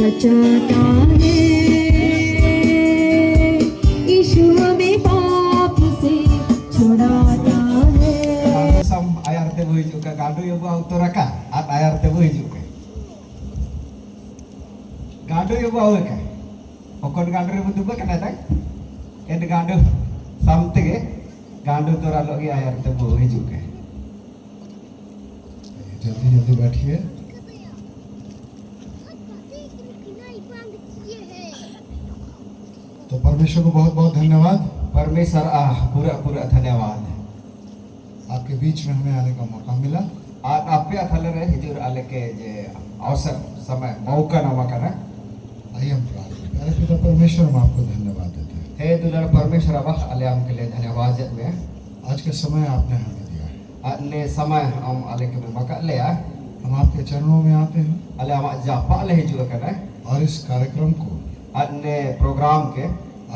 बचाता है यीशु हमें पाप से छुड़ाता है। Sam ayar tebu hijau ke gaduh yang bau toraka at ayar tebu hijau ke gaduh yang bau ke pokok gaduh yang betul kan ada yang gaduh something gaduh tora lagi ayar tebu hijau ke जल्दी जल्दी बैठिए। तो परमेश्वर को बहुत बहुत धन्यवाद। परमेश्वर पूरा पूरा धन्यवाद आपके बीच में हमें आने का मौका मिला। आप आपे अथले रहे हिजूर आले के जे अवसर समय मौका नामा करना आइए हम प्रार्थना करें। प्यारे पिता परमेश्वर, हम आपको धन्यवाद देते हैं। हे दुलार परमेश्वर अब आले हम के लिए धन्यवाद में आज के समय आपने हमें दिया है। ने समय हम आले के में मका ले हम आपके चरणों में आते हैं आले हम जापा ले हिजूर करना और इस कार्यक्रम को अन्य प्रोग्राम के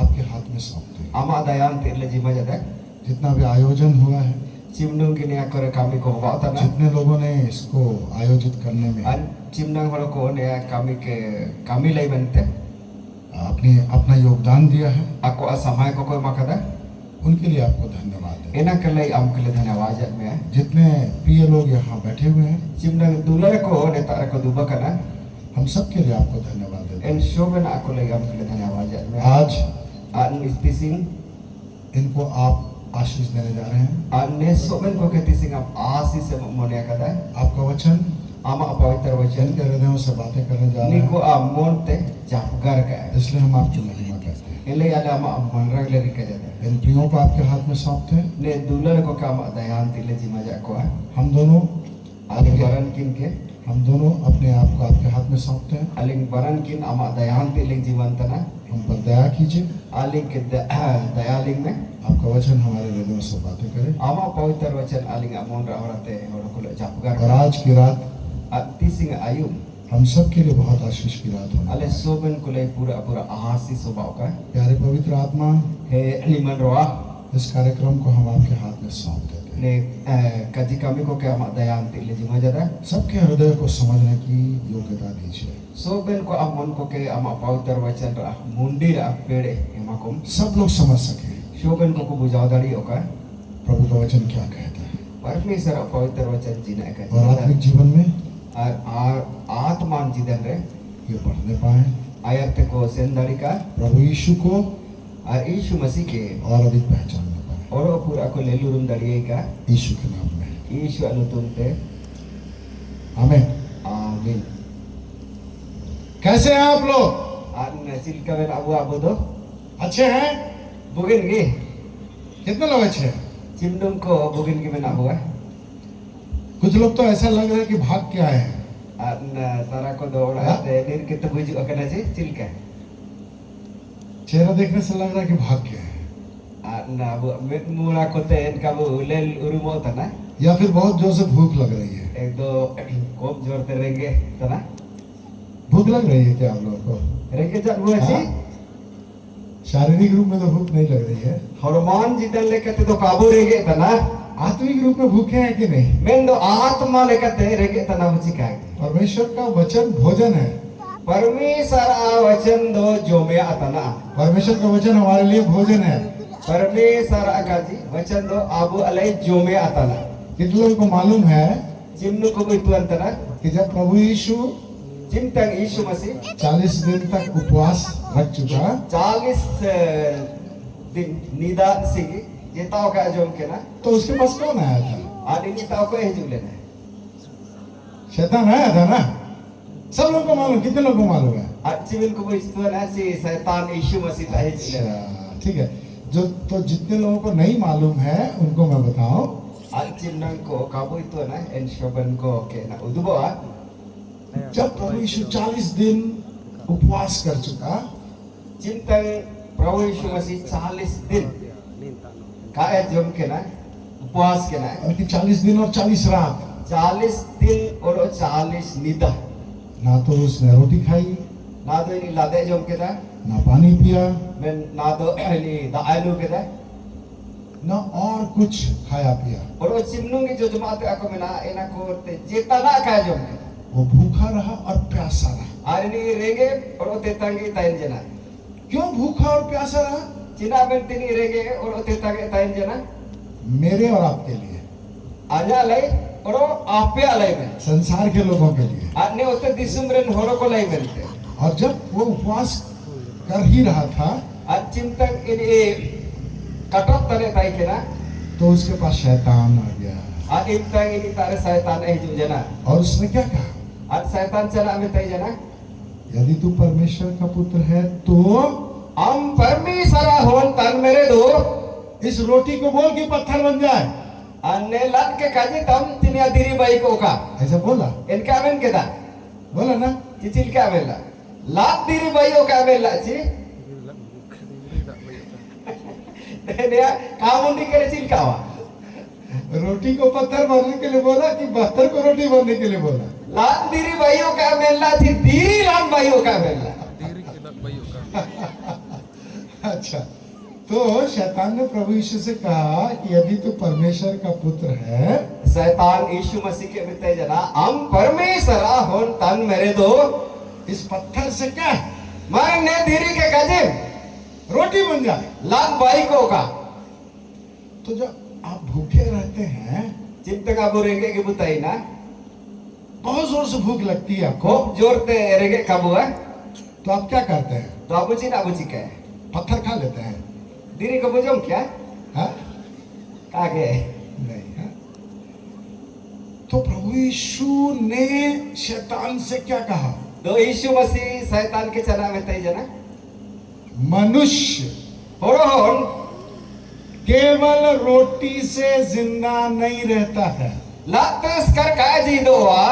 आपके हाथ में सौंपते हैं। आमा दयान तेरे जीवन जगह जितना भी आयोजन हुआ है, चिमनों के नया करे कामी को होगा ना जितने लोगों ने इसको आयोजित करने में अन चिमनों वालों को नया कामी लाई बनते अपना योगदान दिया है, आपको असहाय को कोई मकदा उनके लिए आपको धन्यवाद है। इना के लिए आम के लिए धन्यवाद में जितने प्रिय लोग यहाँ बैठे हुए हैं, चिमनों दुलारे को नेता को दुबा करना हम सब के लिए आपको धन्यवाद देते हैं। इन शोभन आपको ले आम के लिए धन्यवाद में आज इस्तिसिंग इनको आप आशीष देने जा रहे हैं। अन्य शोभन को कहती सिंह आप आशीष से मोनिया करता है आपका वचन आमा पवित्र वचन के हृदयों से बातें करने जा रहे निको हैं, आ मोनते जापगार का है इसलिए हम आपकी महिमा करते हैं। इले याले आमा मनरग ले रिका जाता है इन प्रियों को आपके हाथ में सौंपते हैं। ने दुलारे को काम दयान तिले जीमा जाको है हम दोनों आलिंग बरन किन के अपने आप को आपके हाथ में सौंपते हैं। आलिंग बरन किन आमा दयान तिले जीवन तना हम पर दया कीजिए। आलिंग के दयालिंग में आपका वचन हमारे हृदयों से बातें करे आमा पवित्र वचन आलिंग अमोन रावरते और को जापगार और आज की रात तिसिंग आयु हम सब के लिए बहुत आशीष की रात होने अले सोबन को ले पूरा पूरा आशीष स्वभाव का प्यारे पवित्र आत्मा, हे निमन रोआ इस कार्यक्रम को हम आपके हाथ में सौंप देते हैं। ने कजी कामी को क्या आमा दयान तिले जीमा जाता है सबके हृदय को समझने की योग्यता दीजिए। सोबन को अमन को के आमा पवित्र वचन रा मुंडी रा पेड़े एमाकुम सब लोग समझ सके शोभन को बुझाव दाड़ी होगा प्रभु का वचन क्या कहता है परमेश्वर पवित्र वचन जीना का और आत्मिक जीवन में आत्मान जीवन रे ये बढ़ने पाए। आयत को सेंदारी का प्रभु यीशु को और यीशु मसीह के और अधिक पहचानने पाए और पूरा को लेलुरुम दाड़िए का यीशु के नाम में यीशु अनुतुमते आमीन। आमीन। कैसे हैं आप लोग? आन चिल्का में अबू अबू दो अच्छे हैं? बुगिन की कितने लोग अच्छे हैं? चिमनुम को बुगिन की में ना हुआ कुछ लोग तो ऐसा लग रहा है कि भाग के आए हैं। आन तारा को दौड़ा ते नीर के तो बुझ अकना जी चिल्का चेहरा देखने से लग रहा है कि भाग के आए हैं आन अबू मुड़ा को ते इनका वो लेल उरुमो तना या फिर बहुत जोर से भूख लग रही है। एक दो कोप जोर ते रेंगे तना भूख लग रही है क्या आप लोगों को? रेंगे जब हुआ जी शारीरिक रूप में तो भूख नहीं लग रही है, हनुमान जीतन लेकर तो काबू रेंगे तना आत्मिक रूप में भूखे हैं कि नहीं? मैं दो आत्मा लेकर रेंगे तना मुझे क्या परमेश्वर का वचन भोजन है। परमेश्वर वचन दो जो में आतना परमेश्वर का वचन हमारे लिए भोजन है। परमेश्वर का जी वचन दो आबू अलय जो में आतना कितने लोगों को मालूम है जिम्नु को भी तुरंत ना कि जब प्रभु यीशु जिम तक यीशु मसीह 40 दिन तक उपवास रख चुका, 40 दिन निदा सिगी ये ताऊ का जोम के ना तो उसके पास कौन आया था? आदि नहीं ताऊ को ही जुले ना शैतान आया था ना। सब लोगों को मालूम, कितने लोगों को मालूम है? आज जिमिल को भी तो ना सी शैतान यीशु मसीह ता ही जुले ना ठीक है, जो तो जितने लोगों को नहीं मालूम है उनको मैं बताऊं। आज जिमनंग को काबू तो ना इन शोभन को के ना उदुबा जब प्रभु यीशु 40 दिन उपवास कर चुका, चिंतन प्रभु यीशु मसीह 40 दिन का जोम के ना उपवास के ना उनकी 40 दिन और 40 रात 40 दिन और 40 निदा ना तो उसने रोटी खाई, ना दो ini lade jom kita, ना पानी पिया, men na do ini da alu kita. ना और कुछ खाया पिया। Oro simnung ki jo jemaat aku mena enak ko te jeta na kaya jom kita. वो भूखा रहा और प्यासा रहा। Hari ini rege oro te tangi tain jena. क्यों भूखा और प्यासा रहा? Cina ben tini rege oro te tangi tain jena. मेरे और आपके लिए, Anya lai oro ape alai men. संसार के लोगों के लिए। Ane ote disumren horo ko lai melte. और जब वो उपवास कर ही रहा था At cintang ini katot tane tai kena. तो उसके पास शैतान आ गया At imtang ini tare syaitan hijau jena. और उसने क्या कहा? At syaitan cina ame tai jena. यदि तू परमेश्वर का पुत्र है तो Am permisara hon tan mere do. इस रोटी को बोल कि पत्थर बन जाए। Ane lat ke kaji tam tinia diri baik ko ka. ऐसा बोला, Inka amen kita. बोला ना? Cicil ka amen la. Lat diri baik ko ka amen la ci. Dia kamu ni kere cil kawa. रोटी को पत्थर बनने के लिए बोला कि पत्थर को रोटी बनने के लिए बोला? Lat diri baik ko ka amen la ci diri lat baik ko ka amen la. अच्छा, तो शैतान ने प्रभु यीशु से कहा कि यदि तू परमेश्वर का पुत्र है Syaitan Yesus Masih ke betai jana. Am permisara hon tan mere do. इस पत्थर से क्या Mana diri ke kaji. रोटी बन जाए। Lat baik ko ka. तो जब आप भूखे रहते हैं, Cinta kabu rege ke butai na. बहुत जोर से भूख लगती है आपको, Kop jor te rege kabu ha. तो आप क्या करते हैं? तो abu cina abu cika. पत्थर खा लेते हैं। Diri kabu jom kya? हाँ? Kage. नहीं है। तो प्रभु यीशु ने शैतान से क्या कहा? Do Yesus Masih Syaitan ke cara betai jana. मनुष्य Horohon केवल रोटी से जिंदा नहीं रहता है। lates kar kaji doa.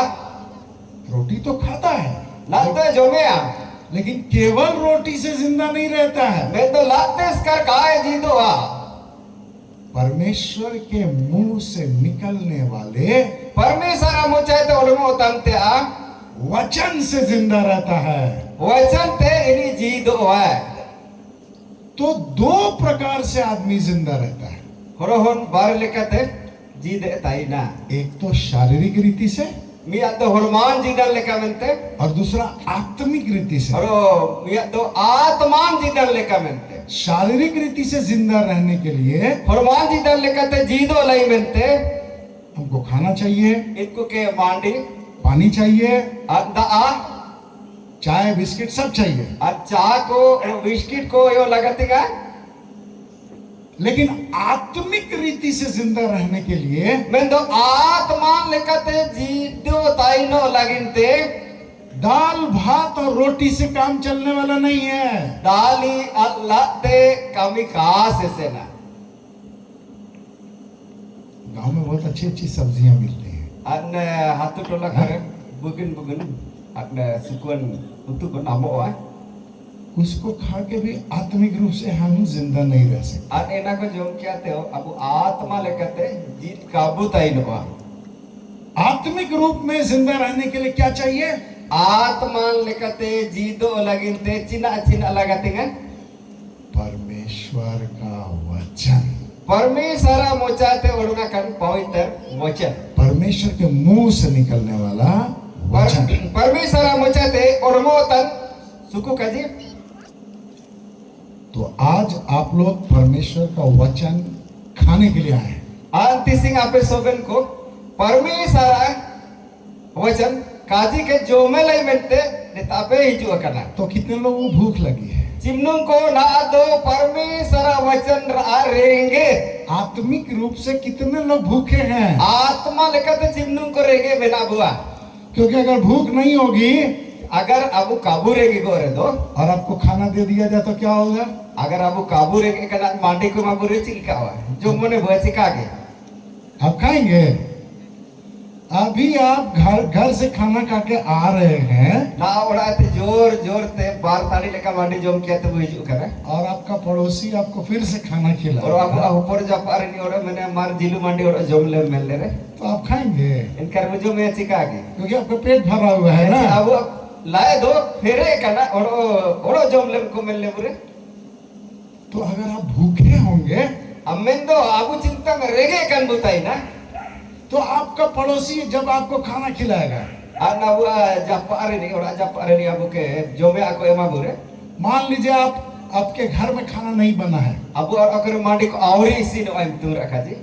रोटी तो खाता है, Latte jomea. लेकिन केवल रोटी से जिंदा नहीं रहता है। मैं तो लातेस कर काजी दोa. परमेश्वर के मुंह से निकलने वाले परमेश्वर मुझे तो उड़मो तंते आ. वचन से जिंदा रहता है। वचन ते इनी जी दोa. तो दो प्रकार से आदमी जिंदा रहता है। Horohon bar lekate जी दे ताइना. एक तो शारीरिक रीति से मिया तो हरमान जी दल लेका मेंते. और दूसरा आत्मिक रीति से। हरो मिया तो आत्मान जी दल लेका मेंते. शारीरिक रीति से जिंदा रहने के लिए हरमान जी दल लेकाते जी दो लाई मेंते. हमको खाना चाहिए, इनको के मांडी पानी चाहिए, आ चाय बिस्किट सब चाहिए। अच्छा को बिस्किट को यो लगतेगा. लेकिन आत्मिक रीति से जिंदा रहने के लिए मैं तो आत्मान लेकाते जी दो ताइनो लगिनते. दाल भात और रोटी से काम चलने वाला नहीं है। दाली अल्लाते कमी खास ऐसे ना. गांव में बहुत अच्छी अच्छी सब्जियां मिलती हैं। अन्य हाथु टोला करे बुगिन अन्य सुकुन उतु को नामो है. उसको खा के भी आत्मिक रूप से हम जिंदा नहीं रह सकते। अन्य ना को जोम क्या थे अब आत्मा लेकाते जीत काबू ताइनो आ. आत्मिक रूप में जिंदा रहने के लिए क्या चाहिए? आत्मान लेकाते जी दो लगिनते चिना चिना लगातेगा. परमेश्वर का वचन, परमेश्वर मोचाते उड़ना कन पवित्र वचन. परमेश्वर के मुंह से निकलने वाला वचन। परमेश्वर मोचाते उड़मो तन सुकु काजी. तो आज आप लोग परमेश्वर का वचन खाने के लिए आए हैं। आंटी सिंह आपे सोगन को परमेश्वर वचन काजी के जो में लाई मिलते नेतापे ही जो करना. तो कितने लोगों को भूख लगी है? चिमनुं को ना दो परमेश्वर वचन रहेंगे. आत्मिक रूप से कितने लोग भूखे हैं? आत्मा लेकर चिमनुं को रहेंगे बिना बुआ. क्योंकि अगर भूख नहीं होगी अगर अबू काबू रहेगी गोरे दो. और आपको खाना दे दिया जाए तो क्या होगा? अगर अबू काबू रहेगी कना मांडी को माबूरे चिलका हुआ जो मने भैंसी कागे. आप खाएंगे? अभी आप घर से खाना खा के आ रहे हैं, ना उड़ाते जोर जोर ते बार ताड़ी लेका मांडी जोम किया तो हिजू करे और आपका पड़ोसी आपको फिर से खाना और खिलाएगा, अब ऊपर जापारे नहीं और मैंने मार जिलू मांडी और जोम ले मिल ले रे तो आप खाएंगे इनकर मुझे में चिका के क्योंकि आपका पेट भरा हुआ है ना। अब लाए दो फेरे कना और जोम ले को मिल ले बुरे तो अगर आप भूखे होंगे अम्में दो आबू चिंता में रेगे कन बुताई ना तो आपका पड़ोसी जब आपको खाना खिलाएगा, आना वो जापारे नहीं और जापारे नहीं आबू के जो में आको एमा बुरे मान लीजिए आपके घर में खाना नहीं बना है अब और अगर मांडी को आवरी इसी नो एम तू रखा जी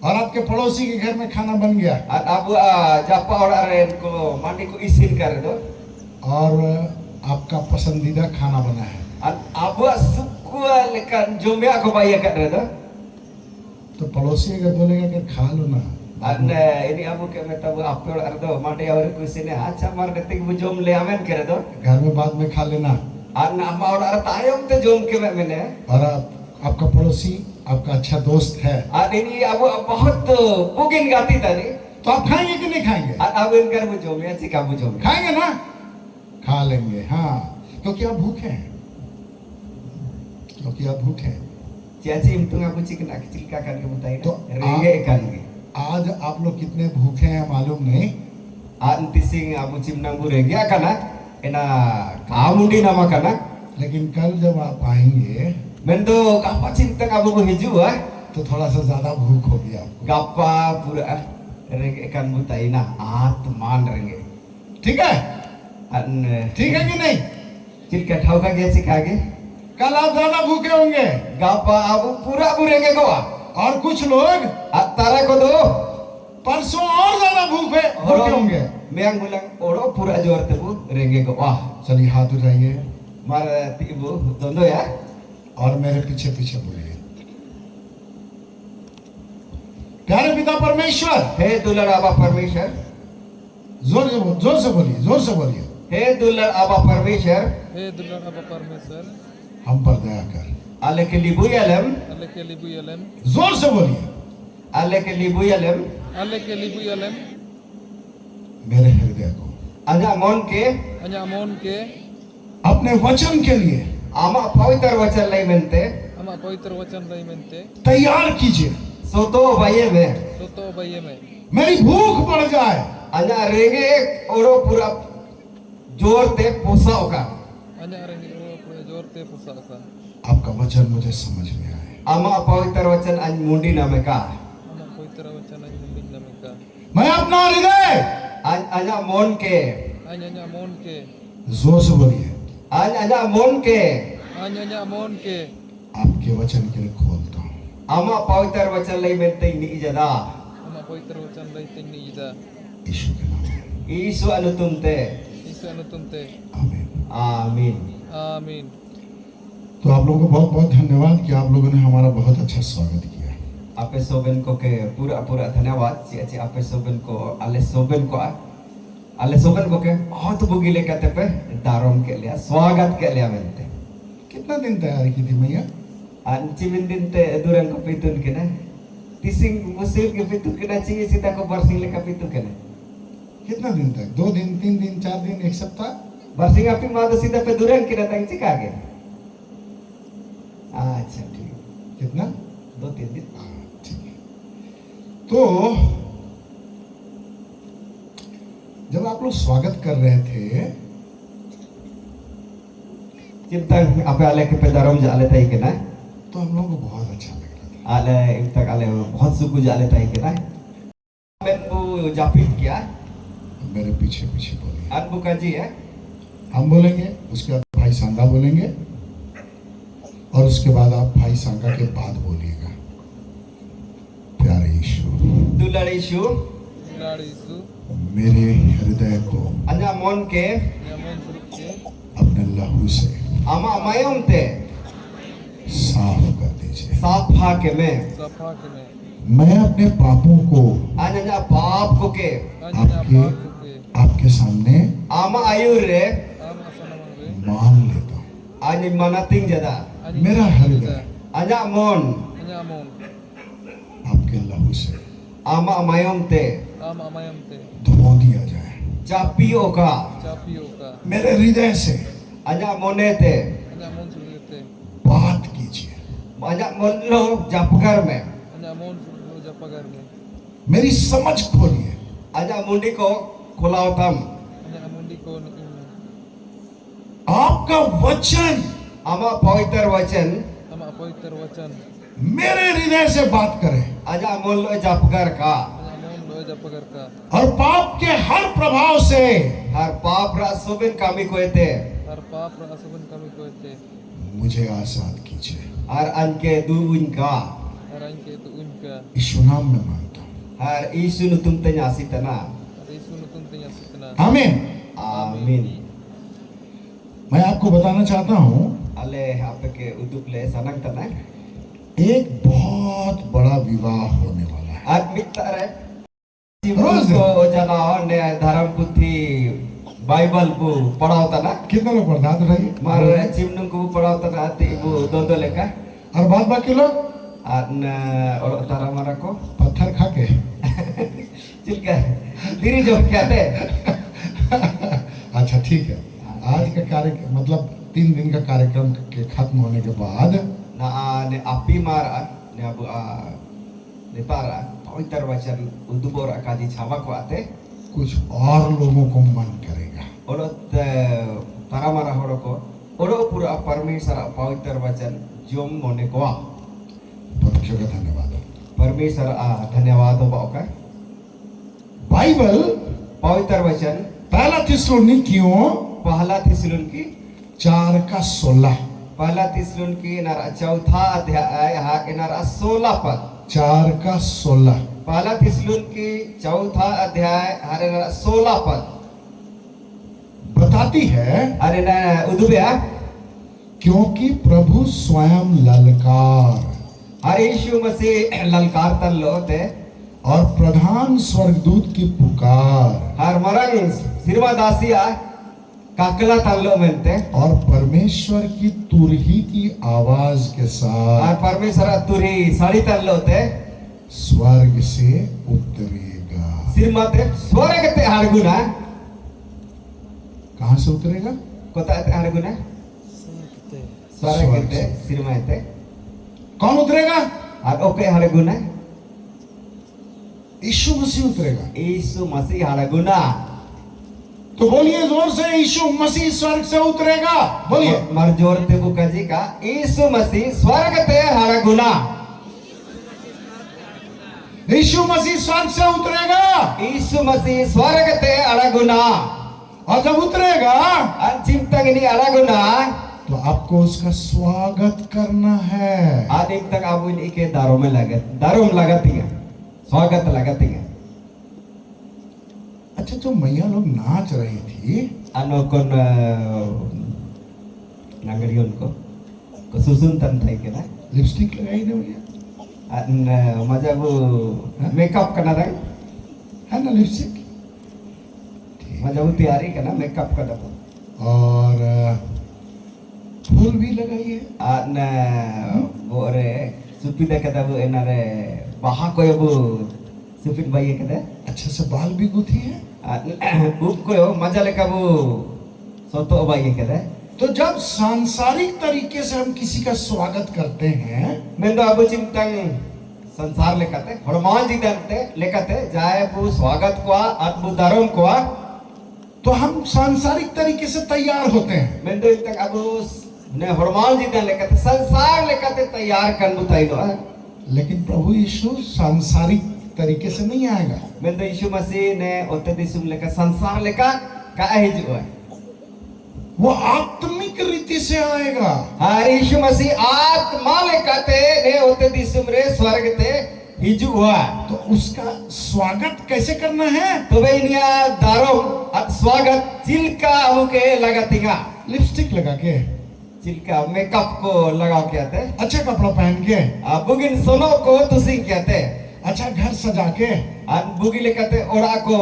और आपके पड़ोसी के घर में खाना बन गया अब जापा और अरे इनको मांडी को इसी कर दो और आपका पसंदीदा खाना बना है अब सुकुआ लेकर जो में आको बाया कर दो तो पड़ोसी अगर बोलेगा कि खा लो ना, ini abu ke meta bu apel ardo made awre kusine acha mar detik bu jom le amen करे दो घर में बाद में खा लेना। an amma और ar tayom te jom ke मैंने और आपका पड़ोसी आपका अच्छा दोस्त है an ini abu बहुत बुगिन गाती तानी तो आप खाएंगे कि नहीं खाएंगे? an abu इनकर bu jom ya चिका bu jom खाएंगे ना, खा लेंगे हाँ, क्योंकि आप भूखे हैं, क्योंकि आप भूखे हैं। ciaci imtung abu चिकना चिका kan ke butai तो renge kan ke आज आप लोग कितने भूखे हैं मालूम नहीं, an tising abu चिमनang bu renge kana ena kamundi nama kana लेकिन कल जब आप आएंगे mendo kapa cintang abu bu hiju तो थोड़ा सा ज्यादा भूख होगी आपको, gapa pura renge kan butai na atman renge ठीक है? an ठीक है कि नहीं? चिल्का ठाव का गया चिका के कल आप ज्यादा भूखे होंगे गापा अबू पूरा बुरेंगे गोवा और कुछ लोग तारा को दो परसों और ज्यादा भूखे होंगे। मैं मुलंग ओरो पूरा जोर ते बु रेंगे गोवा चलिए हाथ उठाइए मार तिबु दोंदो या और मेरे पीछे पीछे बोलिए, प्यारे पिता परमेश्वर, हे दुलर आबा परमेश्वर, जोर से बोलिए, जोर से बोलिए, हे दुलर आबा परमेश्वर, हे दुलर आबा परमेश्वर, हम पर दया कर, आले के लिबुयलम, जोर से बोलिए, आले के लिबुयलम, मेरे हृदय को अजा मन के अपने वचन के लिए आमा पवित्र वचन लई मेंते तैयार कीजिए, सोतो बाये में मेरी भूख बढ़ जाए, अजा रेंगे ओरो पूरा जोर ते पोसा होगा आपका वचन मुझे समझ में आए, आमा पवित्र वचन आज मुंडी नामे का मैं अपना हृदय आज अजा मन के जोर से बोलिए, आज अजा मन के आपके वचन के लिए खोलता हूँ, आमा पवित्र वचन लई मेंते नि जदा यीशु के नाम में, ईसु अनुतुमते आमीन। आमीन। तो आप लोगों को बहुत बहुत धन्यवाद कि आप लोगों ने हमारा बहुत अच्छा स्वागत किया। आपे सोबेन को के पूरा धन्यवाद ची आपे सोबेन को आले सोबेन को के बहुत बुगिले कहते पे दारोम के लिए स्वागत के लिए मिलते कितना दिन तैयारी की थी मैया? अंचिमिन दिन ते दुरंग को पितुन के ना तिसिंग मुसिल के पितुन के ना चाहिए सीता को बरसिंग ले का पितु के ना कितना दिन तक? 2 दिन, 3 दिन, 4 दिन, 1 सप्ताह? बरसिंग आपी मादो सीता पे दुरंग के ना तंग चिका के अच्छा ठीक कितना? 2-3 दिन ठीक है। तो जब आप लोग स्वागत कर रहे थे चिंतन आपे आले के पे दारोम जाले ताई के ना तो हम लोगों को बहुत अच्छा लग रहा था। आले इन तक आले बहुत सुकू जाले ताई के ना मैं वो जापित किया मेरे पीछे पीछे बोलिए, अनबु का जी है हम बोलेंगे, उसके बाद भाई सांगा बोलेंगे और उसके बाद आप भाई सांगा के बाद बोलिएगा। प्यारे यीशु, दुलार यीशु मेरे हृदय को अजा मन के अपने लहू से आमा मायम ते साफ कर दीजिए। साफा के मैं अपने पापों को अजा पाप को के आपके सामने आमा आयुर रे मान लेता हूँ। आज मनातिंग जदा मेरा हृदय अजा मन आपके लहू से आमा मायम ते धो दिया जाए। चापियो का मेरे हृदय से aja monete Anya mon sulite. बात कीजिए, aja monlo japgar में Anya mon sulite japagar में. मेरी समझ खोलिए। aja mundi ko khulao tam Anya mundi ko ni ime. आपका वचन ama pavitr vachan Ama apoitar wacan. मेरे हृदय से बात करे aja monlo japgar ka Anya mon lo japagar ka. और पाप के हर प्रभाव से har pap ra sobin kami ko ete Har paap ra asuban kami ko ite. मुझे आजाद कीजिए। har anke duun ka Har anke tu unka. यीशु नाम में मांगता हूँ, har isu nutum tanya sitana Har isu nutun tinya sitna. आमीन। amin मैं आपको बताना चाहता हूँ, ale apke uduple sanang tana एक बहुत बड़ा विवाह होने वाला है। at miktare रोज को जना ने धर्म पुथी बाइबल को पढ़ावता ना कितने लोग पढ़ते हाथ उठाइए। मार चिमनम को पढ़ावता ना ती वो दो लेका और बाद बाकी लोग an और तारा मारा को पत्थर खा के चिलका धीरे जो क्या थे अच्छा ठीक है। आज का कार्य मतलब 3 दिन का कार्यक्रम के खत्म होने के बाद na ne api mara ne abu ne para pavitr vachan udubor akadi chava ko ate कुछ और लोगों को मन करेगा। orot तारा मारा हoro को ओरो पूरा परमेश्वर पवित्र वचन जोम मोने को परमेश्वर का धन्यवाद। परमेश्वर धन्यवाद हो बाका बाइबल पवित्र वचन पहला थिस्सलुनीकियों पहला थिस्सलुनीकी 4:16 पहला थिस्सलुनीकी नरा चौथा अध्याय हा नरा 16 पद 4:16 पहला थिस्सलुनीकी चौथा अध्याय हरे नरा 16 पद बताती है, अरे ना उदुबया क्योंकि प्रभु स्वयं ललकार हरे यीशु मसीह ललकार तन लोते और प्रधान स्वर्गदूत की पुकार हर मरंग सिरवा दासिया काकला तन लो मिलते और परमेश्वर की तुरही की आवाज के और साथ परमेश्वर तुरी साड़ी तन लोते स्वर्ग से उतरेगा। सिरमते स्वर्ग ते हरगुना कहां से उतरेगा? कोता ते हरगुना Sungkite. स्वर्ग ते सिरमते कौन उतरेगा? और ओके हरगुना यीशु मसीह उतरेगा। यीशु मसीह हरगुना तो बोलिए जोर से, यीशु मसीह स्वर्ग से उतरेगा। बोलिए। मर जोर ते बुका जी का यीशु मसीह स्वर्ग ते हरगुना यीशु मसीह स्वर्ग से उतरेगा यीशु मसीह स्वर्ग ते हरगुना और जब उतरेगा चिंतंगनी हरगुना तो आपको उसका स्वागत करना है। आदिक तक आप इनके दारों में लगती है स्वागत लगती है अच्छा, जो मैया लोग नाच रही थी, ano kon nangariyon ko susuntan tayo kina lipstick लगाई ना भैया? an majabu makeup kana rang है ना lipstick? majabu tiyari kana makeup kana po और फूल भी लगाइए। an bore supida kada bu enare baha ko bu supid baye kada अच्छा से बाल भी गुथी है। ub ko maja leka bu soto baye kada तो जब सांसारिक तरीके से हम किसी का स्वागत करते हैं mendo abu cintang संसार लेकते हनुमान जी दंते लेकते जाए वो स्वागत को आत्म दारों को तो हम सांसारिक तरीके से तैयार होते हैं, मेंदो तक अब ने हनुमान जी दन लेकते संसार लेकते तैयार कर बुताई लो लेकिन प्रभु यीशु सांसारिक तरीके से नहीं आएगा। मेंदो यीशु मसीह ने ओते दिसुम लेका संसार लेका का हिजु है वो आत्मिक रीति से आएगा। हर यीशु मसीह आत्मा लेकते ने ओते दिसुम रे स्वर्ग ते हिजु हुआ तो उसका स्वागत कैसे करना है? तो वे इनिया दारों स्वागत चिल्का होके लगातीगा लिपस्टिक लगा के, चिल्का मेकअप को लगाओ क्या थे अच्छा कपड़ा पहन के, बुगिन सोनो को तुसी क्या थे अच्छा घर सजा के, बुगी लेकते ओड़ा को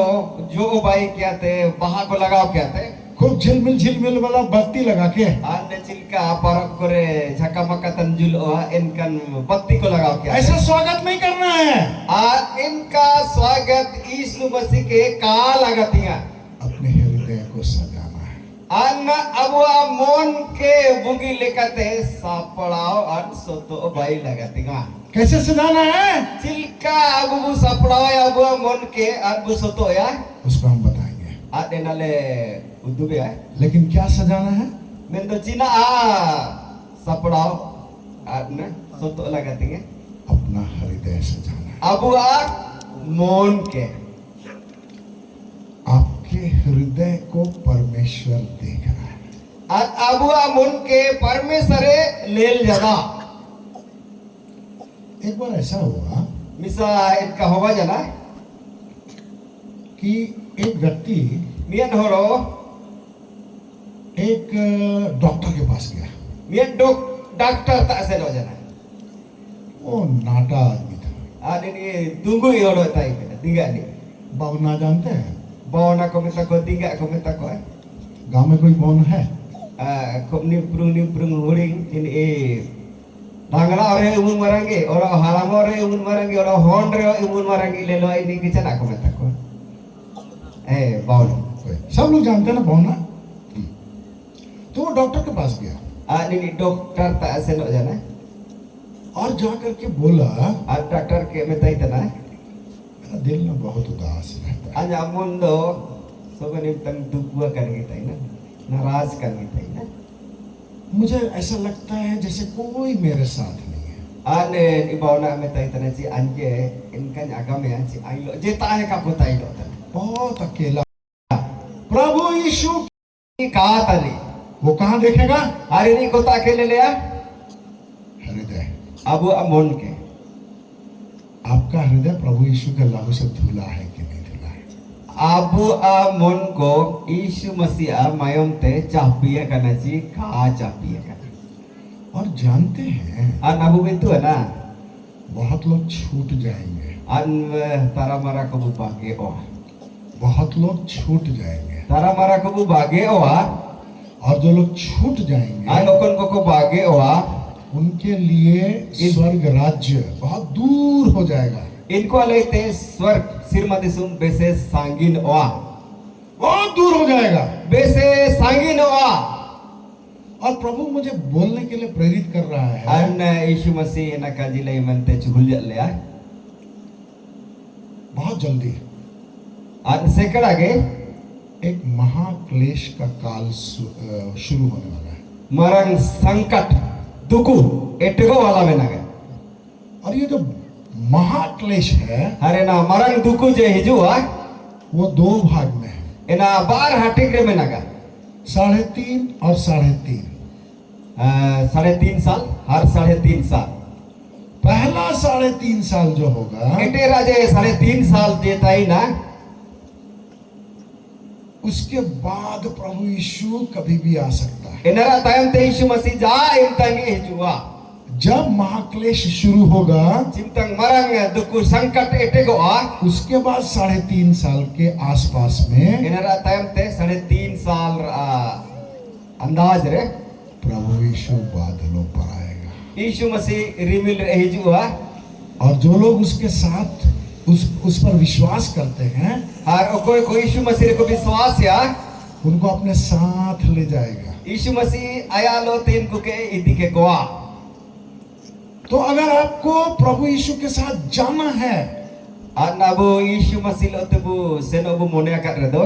जो बाई क्या थे वहां को लगाओ क्या थे खूब झिलमिल वाला बत्ती लगा के, आने चिल्का परब करे झकामका तंजुल इनकन बत्ती को लगाओ क्या ऐसा स्वागत नहीं करना है। इनका स्वागत यीशु मसीह के का लगातियां अपने हृदय को सजाना है। Anak abu mon ke bugi lekate sapड़ाव an soto bayi lagatinga. कैसे सजाना है Cilka abu bu sapड़ाव ya abu mon ke abu soto ya. उसको हम बताएंगे, Ade nale udu ya. लेकिन क्या सजाना है? Mendo Cina sapड़ाव an soto lagatinga. अपना हृदय सजाना है। Abu mon ke. आपके हृदय को परमेश्वर देख रहा है। Abu mon ke परमेश्वरे लेल जदा. एक बार ऐसा हुआ Misa itka hoba jana. कि एक व्यक्ति Mian horo. एक डॉक्टर के पास गया। Mian dokter tak seno jana. वो नाटा आदमी था। Ada ni tunggu horo tai kita tinggal ni. बावना जानते हैं? Bawa ko minta ko tinggal ko minta ko गांव में कोई बावन है? ko ni prung huring ini Bangla ore umun marangi ora haram ore umun marangi ora hon re umun marangi le lo ini kichana ko minta ko bawa कोई सब लोग जानते हैं ना बावना। तो वो डॉक्टर के पास गया ni dokter tak seno jana. और जा करके बोला, Dokter ke minta itana मेरा दिल में बहुत उदास रहता है। anya mundo sobani tang dukwa kan kita ina नाराज kan kita ina. मुझे ऐसा लगता है जैसे कोई मेरे साथ नहीं है। Ane ibaw na minta itana si anje inkan agam ya si ailo je tahe ka putai do tan. बहुत अकेला। प्रभु यीशु कहा तनी वो कहाँ देखेगा? hari ini kota अकेले ले हृदय। abu amon के आपका हृदय प्रभु यीशु के लहू से धुला है कि नहीं धुला है? abu amon को यीशु मसीह mayom te capiya kana ji ka capiya kana. और जानते हैं An abu itu na बहुत लोग छूट जाएंगे, an tara mara ko bage o बहुत लोग छूट जाएंगे, tara mara ko bage o और जो लोग छूट जाएंगे an okon ko bage o उनके लिए स्वर्ग राज्य बहुत दूर हो जाएगा। इनको लेते स्वर्ग सिरमती सुम बेसे सांगिन ओआ बहुत दूर हो जाएगा। बेसे सांगिन ओआ और प्रभु मुझे बोलने के लिए प्रेरित कर रहा है an यीशु मसीह ना काजिले मनते चुगुल ले आ बहुत जल्दी an सेकड़ आगे एक महाक्लेश का काल शुरू होने वाला है। मरंग संकट दुखु एटगो वाला में ना गए और ये जो महाक्लेश है अरे ना मरंग दुखु जे हिजुआ वो दो भाग में है, एना बार हटिग्रे में ना गए 3.5 और 3.5। 3.5 साल हर 3.5 साल पहला 3.5 साल जो होगा एटे राजे 3.5 साल देता ही ना उसके बाद प्रभु यीशु कभी भी आ सकता है। एनरा टाइम ते यीशु मसीह जा इंतंग हिजुआ जब महाक्लेश शुरू होगा चिंतंग मरंग दुखु संकट एटेगो आ उसके बाद 3.5 साल के आसपास में एनरा टाइम ते 3.5 साल अंदाज रे प्रभु यीशु बादलों पर आएगा यीशु मसीह रिमिल हिजुआ और जो लोग उसके साथ उस पर विश्वास करते हैं हर कोई यीशु मसीह को विश्वास या उनको अपने साथ ले जाएगा। यीशु मसीह आया लो तीन को के इति के गोआ। तो अगर आपको प्रभु यीशु के साथ जाना है अनाबो यीशु मसीह लो तबु सेनोबु मोने कर दो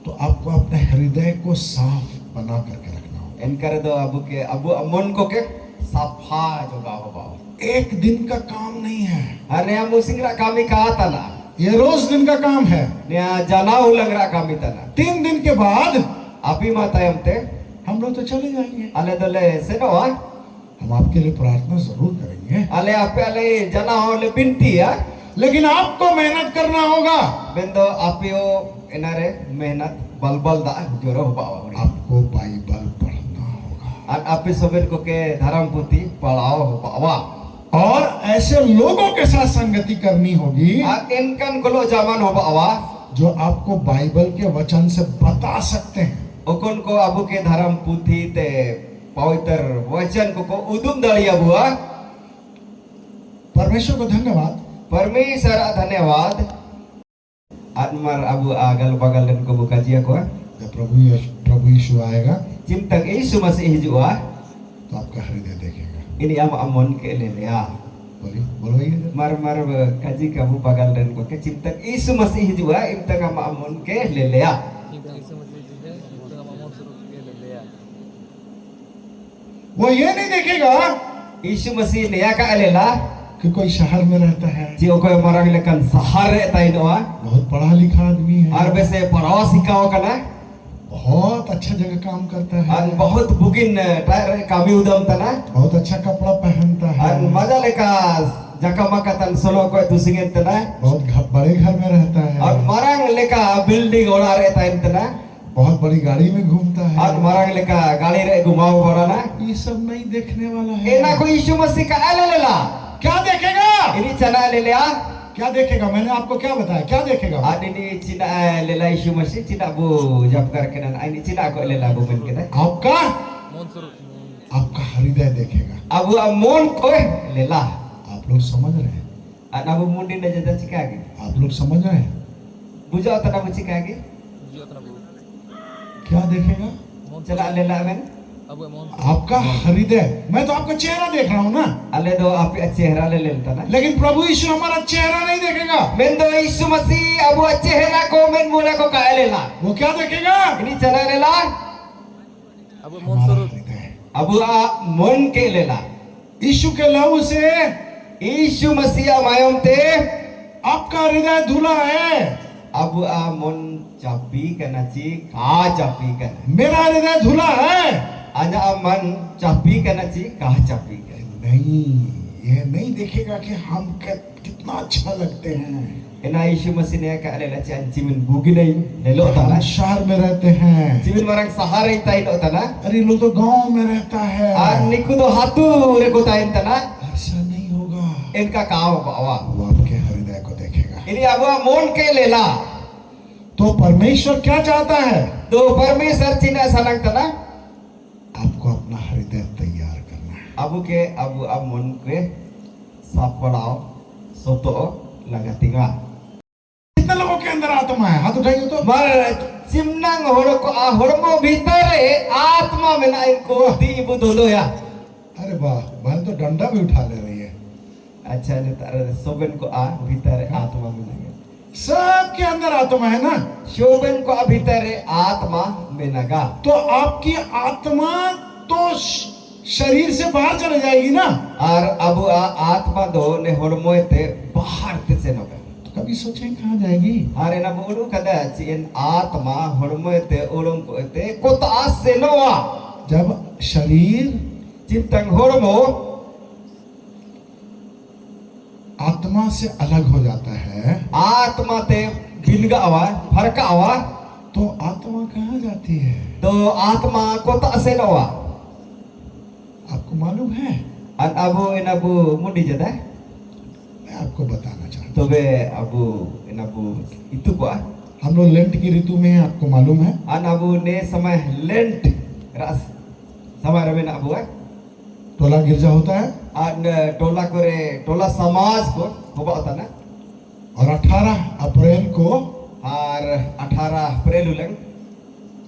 तो आपको अपने हृदय को साफ बना करके रखना होगा। इनकर दो अबु मन को के सफा जो गाओ बाओ एक दिन का काम नहीं है, अरे हम सिंगरा कामी कहा था ना ये रोज दिन का काम है। ने जना उलंगरा कामी था ना 3 दिन के बाद अभी माता हमते हम लोग तो चले जाएंगे। अले दले सेनो हम आपके लिए प्रार्थना जरूर करेंगे, अले आपे अले जना होले बिनती है लेकिन आपको मेहनत करना होगा। बेंदो आपियो इनारे मेहनत बलबल दा जोरो बावा आपको बाइबल पढ़ना होगा अन आपे सोबेन को के धर्म पुथी पढ़ाओ बावा और ऐसे लोगों के साथ संगति करनी होगी इनकन गलो जमान हो बावा जो आपको बाइबल के वचन से बता सकते हैं। ओकन को अबु के धर्म पुथी ते पवित्र वचन को उदुम दलिया बुआ। परमेश्वर को धन्यवाद, परमेश्वर धन्यवाद। आत्मर अबु आगल बगल को बुका जिया को जब प्रभु यीशु आएगा Cimtang Yesus masih hijau तो आपका हृदय देखेगा। ini amon ke lelea बोलिए, बोलो ये mar kaji kamu bagal dan ko ke cimtang Yesus masih hijau imtang amon ke lelea Cinta Yesus masih juga, itu nama mau suruh ke lelea. वो ये नहीं देखेगा Yesus masih lea ka lela कि कोई शहर में रहता है, ji okoy marang lekan sahare tainoa बहुत पढ़ा लिखा आदमी है, ar bese parawas hikau kana बहुत अच्छा जगह काम करता है, an bahut bugin kami udam tanah बहुत अच्छा कपड़ा पहनता है, an maja leka jakamakatan solo ko tusingin tanah बहुत बड़े घर में रहता है, an marang leka building orare tain tanah बहुत बड़ी गाड़ी में घूमता है। an marang leka gali re gumau barana ये सब नहीं देखने वाला ena है। ko Yesus masih ka alela क्या देखेगा? ini cana lelea क्या देखेगा? मैंने आपको क्या बताया, क्या देखेगा? ad ini cina lela Yesus masih cina bu jabkar kenan ini cina ko lela bu men kita आपका Mau suruh आपका हृदय देखेगा। abu amon ko lela आप लोग समझ रहे हैं? an abu mundin na jada cikage आप लोग समझ रहे हैं? bujau tanah bu cikage dia tanah bu. क्या देखेगा? Mau cana lela men abu mau आपका हृदय। मैं तो आपका चेहरा देख रहा हूँ ना, ale do api chehra lelel tanah लेकिन प्रभु यीशु हमारा चेहरा नहीं देखेगा। men do Yesus masih abu chehra ko men mula ko ka lela वो क्या देखेगा? ini cana lela abu mau हमारा suruh हृदय। abu mon ke lela यीशु के लहू से Yesus masih mayom te आपका हृदय धुला है, abu mon capi kana ci ka capi kana मेरा हृदय धुला है। anya aman capi kana ci ka capi kana नहीं, ये नहीं देखेगा कि हम कितना अच्छा लगते हैं। ena Yesus masih ne ka lela ci cimin buginai lelo हम tanah शहर में रहते हैं, cimin marang sahare tai do tanah अरे लोग तो गांव में रहता है। an niku do hatu reko tain tanah ऐसा नहीं होगा। enka kao bawa वो आपके हृदय को देखेगा। ini abu mon ke lela तो परमेश्वर क्या चाहता है? do parmesar cina sanang tanah आपको अपना हृदय तैयार करना है। abu ke abu amon ke sapalao soto laga tinga कितने लोगों के अंदर आत्मा है? हाथ उठाइए तो। mar cimnang hormo bitare atma menain ko di ibu dolo ya अरे वाह, बहन तो डंडा भी उठा ले रही है। अच्छा ne tar soben ko bitare atma menaga सबके अंदर आत्मा है ना, shoben ko bitare atma menaga तो आपकी आत्मा तो शरीर से बाहर चले जाएगी ना। ar abu atma do ne hormo ete bahar te senoga तो कभी सोचें कहाँ जाएगी? are na bulu kada cien atma hormo ete ulung ko ete kota asenoa जब शरीर cintang hormo आत्मा से अलग हो जाता है आत्मा ते बिनगा आवा फरका आवा तो आत्मा कहाँ जाती है? तो आत्मा kota asenoa आपको मालूम है? an abu in abu mudi jada मैं आपको बताना चाहता हूँ। tobe abu in abu itu ko हम लोग लेंट की ऋतु में हैं, आपको मालूम है? an abu ne samay lent ras samay ramen abu टोला गिरजा होता है an tola kore tola samaj ko hoba hota na और 18 अप्रैल को ar 18 April ulang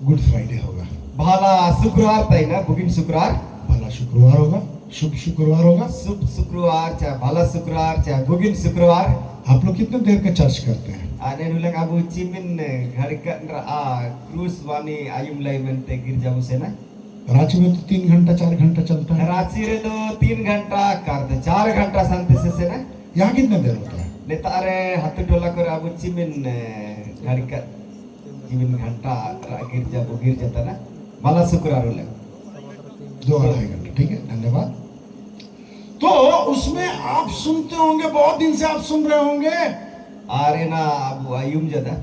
good Friday होगा, bhala शुक्रवार tai na bugin शुक्रवार भला शुक्रवार होगा, शुभ शुक्रवार होगा। शुभ शुक्रवार चाहे भला शुक्रवार चाहे बुगिन शुक्रवार आप लोग कितने देर का चर्च करते हैं? ane ulang abu cimin harikat ra cruise wani ayum lai mente girja usena Ranchi में तो 3 घंटा 4 घंटा चलता है। रांची रे तो 3 घंटा करते 4 घंटा शांति से ना यहाँ कितने देर होता है? नेतारे हाथ टोला करे अबु चिमिन हरिकत चिमिन घंटा गिरजा वो गिर जाता ना माला शुक्रवार ले 2-2.5 घंटा। ठीक है, धन्यवाद। तो उसमें आप सुनते होंगे, बहुत दिन से आप सुन रहे होंगे, आरे ना अबु आयुम जदा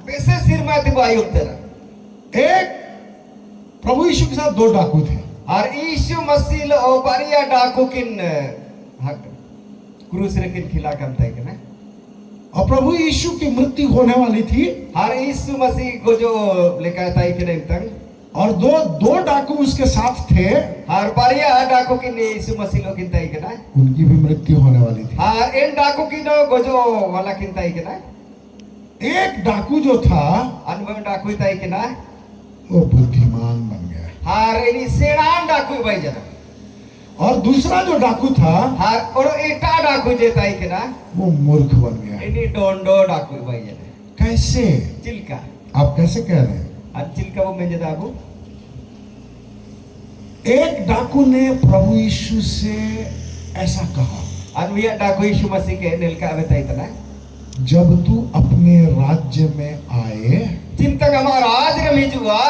पैसे सिर में आते आयुम तेरा एक प्रभु यीशु के साथ 2 डाकू थे और यीशु मसीह लो बारिया डाकू किन हक क्रूस रे किन खिला करता है ना और प्रभु यीशु की मृत्यु होने वाली थी हर यीशु मसीह को जो लेकर था कि नहीं तंग और दो डाकू उसके साथ थे, हर बारिया डाकू किन यीशु मसीह लो किन ताई के ना उनकी भी मृत्यु होने वाली थी। हर इन डाकू किन को जो वाला किन ताई के ना एक डाकू जो था अनुभव डाकू ताई के ना वो बुद्धिमान बन गया। हार ini सेनान डाकू भाई जना और दूसरा जो डाकू था हार और एटा डाकू जेता है कि ना वो मूर्ख बन गया। ini dondo डाकू भाई जना कैसे? चिल्का आप कैसे कह रहे हैं? आज चिल्का वो में जेता आपको एक डाकू ने प्रभु यीशु से ऐसा कहा, आज भैया डाकू यीशु मसीह के नील का अवतार इतना जब तू अपने राज्य में आए चिंता का हमारा आज का मिजुआ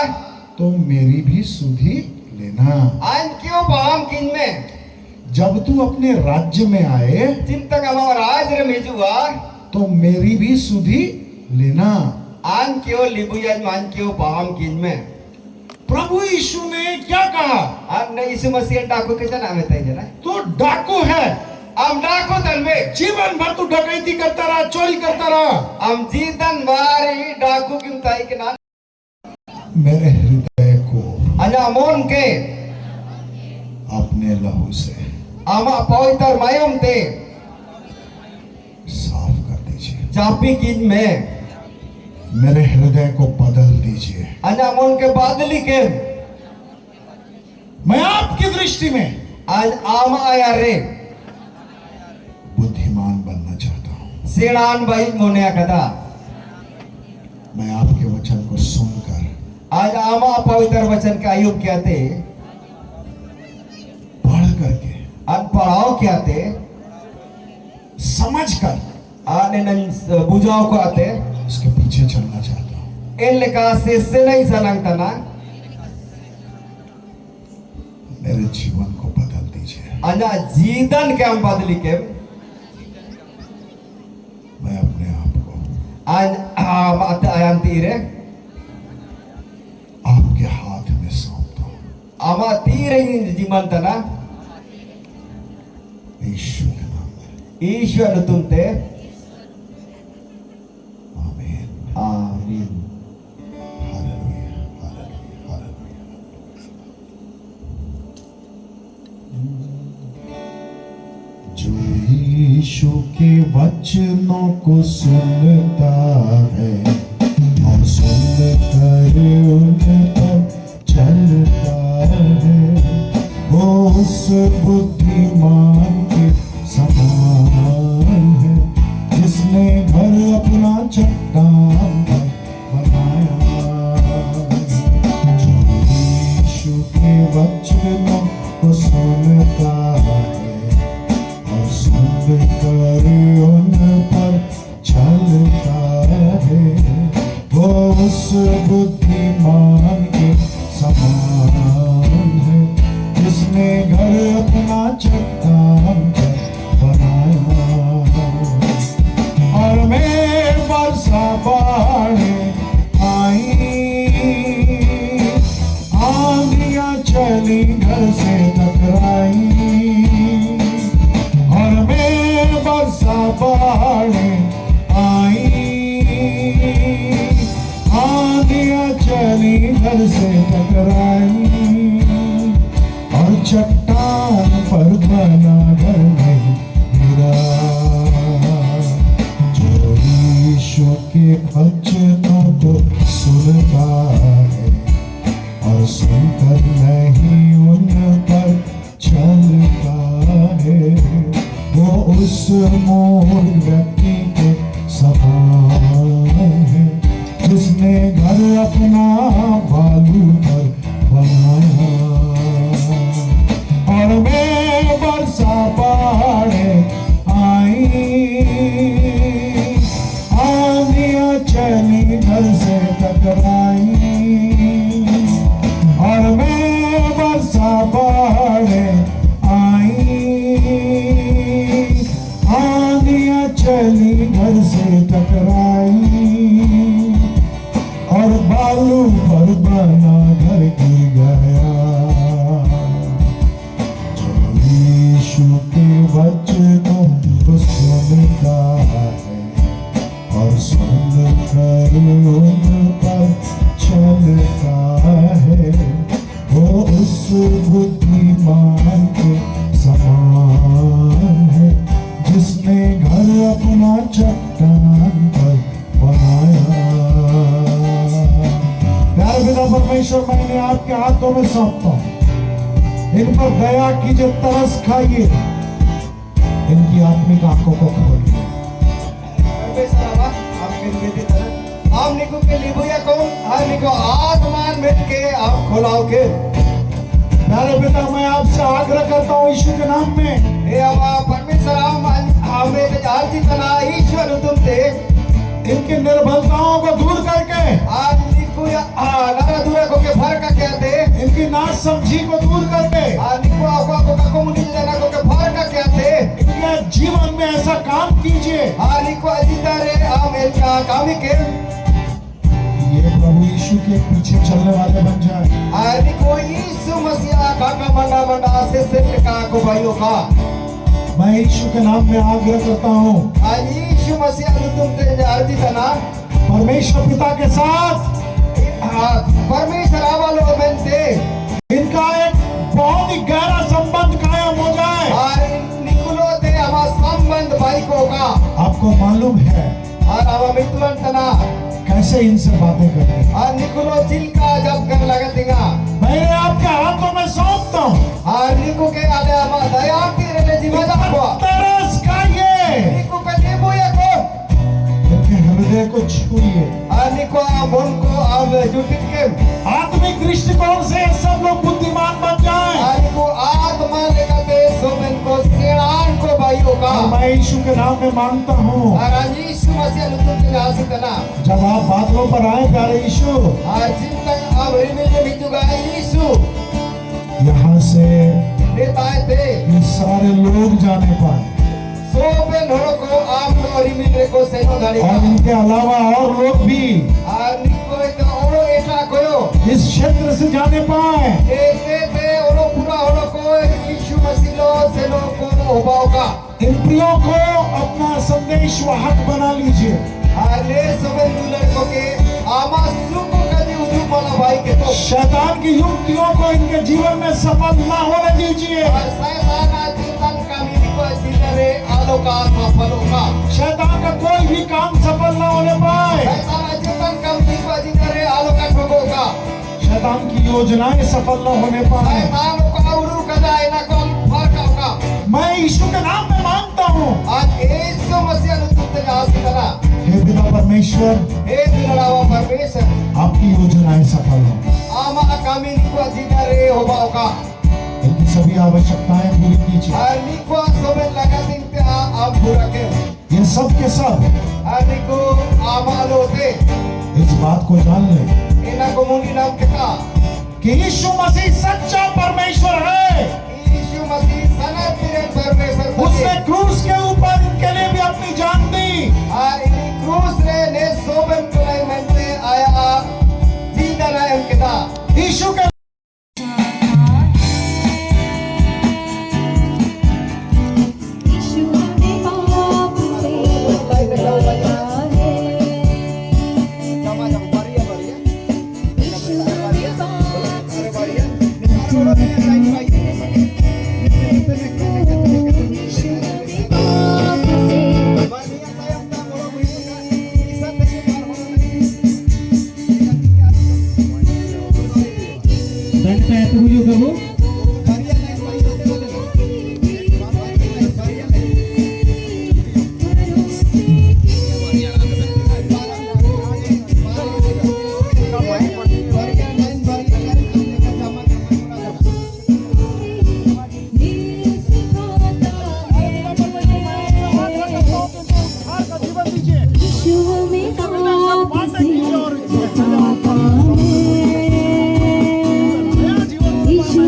तो मेरी भी सुधि लेना। आज क्यों बाम किन में जब तू अपने राज्य में आए चिंता का हमारा आज का मिजुआ तो मेरी भी सुधि लेना। आज क्यों लिबुया मान क्यों बाम किन में प्रभु यीशु ने क्या कहा? आज नहीं यीशु मसीह डाकू के जना अवतार जना तो डाकू है, हम डाकू तलवे जीवन भर तू डकैती करता रहा, चोरी करता रहा। हम जीतन वारी डाकू क्यों ताई के ना मेरे हृदय को अनामोन के अपने लहू से आमा पवित्र मायम ते साफ कर दीजिए। चापी किन में मेरे हृदय को बदल दीजिए। अनामोन के बादली के मैं आपकी दृष्टि में आज आमा आया रे बुद्धिमान बनना चाहता हूँ। सेनान भाई मोने कदा मैं आपके वचन को सुनकर आज आमा पवित्र वचन का आयुब क्या थे पढ़ करके आज पढ़ाओ क्या थे समझ कर आने नन बुझाओ को आते उसके पीछे चलना चाहता हूँ। इन लिखा से नहीं सनंगता ना मेरे जीवन को बदल दीजिए। अन्ना जीतन के हम बदली के मैं अपने आप को आज आम आते आयाम तीरे आपके हाथ में सौंपता हूँ। आमा तीरे जीवन तना यीशु के नाम में ईश्वर तुम ते आमीन। आमीन। Hallelujah, hallelujah, hallelujah. जो यीशु के वचनों को सुनता है और सुनकर उन पर चलता है वो उस बुद्धिमान के समान है जिसने घर अपना चट्टान पर बनाया। जो यीशु के वचनों को सुनता है और सुनकर उन पर चलता है वो उस बुद्धिमान के समान है जिसने घर अपना चट्टान पर बनाया। और मैं बरसा बाढ़ें आई आंधियां चली घर से टकराई। और मैं बरसा बाढ़ें आई आंधियां चली घर से टकराई। और चट्टान पर बना घर नहीं गिरा। जो यीशु के वचनों को सुनता है और सुनकर नहीं उन पर चलता है वो उस मूढ़ व्यक्ति के समान है जिसने घर अपना बालू पर बनाया। और मैं बरसा बाढ़ें आई आंधियां चली घर से टकराई। और मैं बरसा बाढ़ें आई आंधियां चली घर से टकराई। और बालू पर बना घर गिर गया। जो यीशु के वचनों को सुनता है और सुनकर उन पर चलता है वो उस बुद्धिमान के समान है जिसने घर अपना चट्टान पर बनाया। प्यारे पिता परमेश्वर परमेश्वर मैंने आपके हाथों में सौंपता हूं। इन पर दया कीजिए, तरस खाइए, इनकी आत्मिक आंखों को खोलिए। परमेश्वर आपके निमित्त तरह आप निको के लिबुया को हर निको आत्मान में के आप खोलाओ के। प्यारे पिता, मैं आपसे आग्रह करता हूं यीशु के नाम में, हे आवा परमेश्वर हमें ते आरती तना ईश्वर तुम ते इनकी निर्बलताओं को दूर करके, आज निको या नारा दूर को के फर्क क्या थे, इनकी नासमझी को दूर करके, आज निको आपको का कम्युनिटी लेना को के फर्क क्या थे, इनके जीवन में ऐसा काम कीजिए, आज निको अजीता रे हम इनका काम के ये प्रभु यीशु के पीछे चलने वाले बन जाए। आज निको यीशु मसीह का मंडा मंडा से का को भाइयों का मैं यीशु के नाम में आग्रह करता हूँ, आज यीशु मसीह तुम ते अर्जी तना परमेश्वर पिता के साथ परमेश्वर आवालो बनते इनका एक बहुत ही गहरा संबंध कायम हो जाए। और निकुलो ते हमारा संबंध भाई को का आपको मालूम है और हमारा मित्रन तना कैसे इनसे बातें करनी है। और निकुलो चिल का जब कर लगा दिंगा मैंने आपके हाथों में सौंपता हूँ, और निकु के आले हमारा दया की रहने जीवा जापो तरस खाइए, निकु के नींबू या को इनके हृदय को छूइए। और निकु मन को आम जुटित के आत्मिक दृष्टिकोण से सब लोग बुद्धिमान बन जाएं। और निकु आत्मा लेकर ते सोमन को सेणान को भाइयों का और मैं यीशु के नाम में मांगता हूँ, और आज यीशु मसीह तुम ते आसी तना जब आप बादलों पर आए प्यारे यीशु, और जिन तक अब रिमिल में बिजुगा यीशु यहाँ से लेता है थे ये सारे लोग जाने पाए सोबेन होरो को आप लो रिमिल रे को सेनो गाड़ी का और इनके अलावा और लोग भी और निको एक औरो एटा कोयो इस क्षेत्र से जाने पाए। एते ते औरो पूरा औरो को यीशु मसीह लो सेनो को होबाओगा इन प्रियों को अपना संदेश वाहक बना लीजिए। और ले सोबेन दुलर को के आमा सुको कदी उदु वाला भाई के तो शैतान की युक्तियों को इनके जीवन में सफल ना होने दीजिए। और शैतान आजीतन कमी को जिनरे आलोका सफलोका शैतान का कोई भी काम सफल ना होने पाए। शैतान आजीतन कमी को जिनरे आलोका ठोकोगा शैतान की योजनाएं सफल न होने पाए। शैतान को उड़ू कदाई ना को फर्क होगा। मैं यीशु के नाम में मांगता हूँ, आज यीशु मसीह ने तुमसे आशीष करा। हे पिता परमेश्वर, हे दिलरावा परमेश्वर आपकी योजनाएं सफल हो। आमा कामी निको जिनरे होबाओगा इनकी सभी आवश्यकताएं पूरी कीजिए। और निको सोबेन लगा दिनते आप पूरा के ये सब के सब और निको आमा लोते इस बात को जान ले इना को मुनी नाम के का कि यीशु मसीह सच्चा परमेश्वर है। यीशु मसीह सनत तेरे परमेश्वर उसने क्रूस के ऊपर इनके लिए भी अपनी जान दी। और इनी क्रूस रे ने सोबन को नहीं मनते आया जीना ना इनके दा यीशु के यीशु हमें पाप से छुड़ाता है। यीशु हमें पाप से छुड़ाता है। यीशु हमें पाप से यीशु हमें पाप से छुड़ाता है। यीशु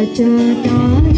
रचता